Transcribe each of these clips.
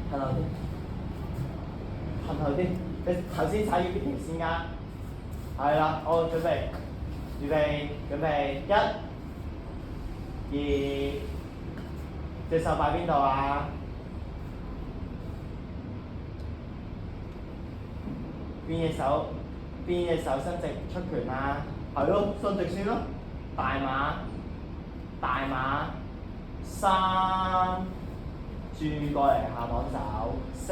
騰後啲，騰後啲。你頭先踩住邊條線㗎？係啦，好，準備，準備，一、二，隻手擺邊度啊？邊隻手伸直出拳啊？係咯，伸直先咯。大馬，三，轉過嚟下檔手，四，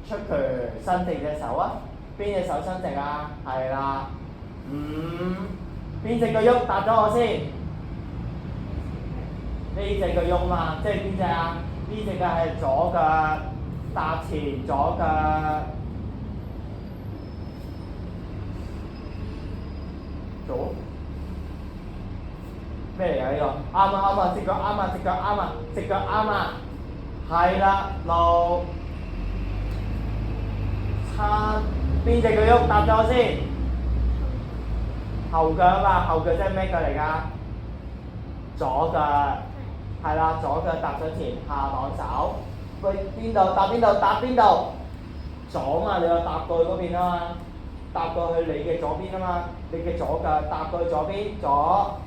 出拳伸直隻手啊！邊隻手伸直啊？係啦。五，邊隻腳喐？答咗我先。呢隻腳喐嘛？即係邊隻啊？呢隻腳係左腳，踏前左腳。左咩嚟㗎呢個？啱啊！隻腳啱啊！係啦，六、七，邊隻腳喐？答咗我先。後腳啊嘛，後腳即係咩腳嚟㗎？左腳，係啦，左腳踏咗前，下檔手。去邊度？搭邊度？左嘛，你話搭過去嗰邊啊嘛，搭過去你嘅左邊啊嘛，你嘅左腳搭過去左邊，左。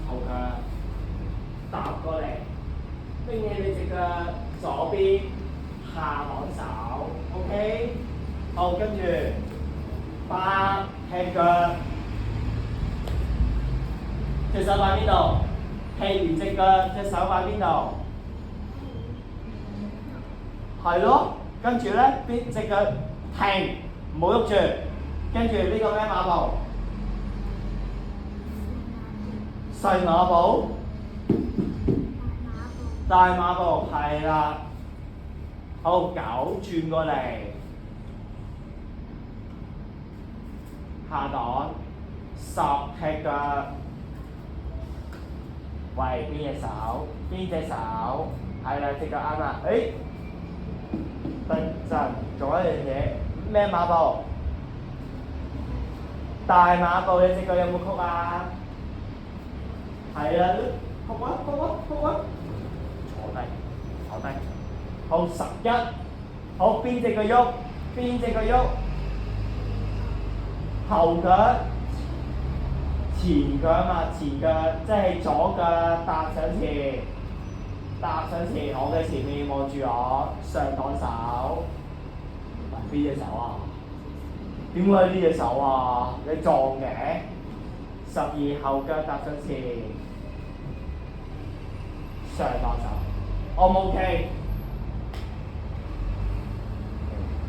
後腳搭過嚟，拎起你隻腳左邊，下檔手 ，OK。好，跟住八踢腳，隻手擺邊度？踢完隻腳，隻手擺邊度？係咯，跟住咧，邊隻腳停，唔好喐住。跟住呢個咩馬步？細馬步。大馬步，係啦。好，九轉過嚟，下檔，十踢腳。喂，邊隻手？係啦，隻腳啱啦。等陣做一樣嘢，咩馬步？大馬步，你隻腳有冇曲啊？係啦，曲啊！坐低。好，11。好，邊隻腳喐？後腳。前腳啊嘛，前腳即係左腳踏上前，我嘅前面望住我，上檔手。邊隻手啊？點解呢隻手啊？你撞嘅。12後腳踏上前，上檔手。O 唔 OK？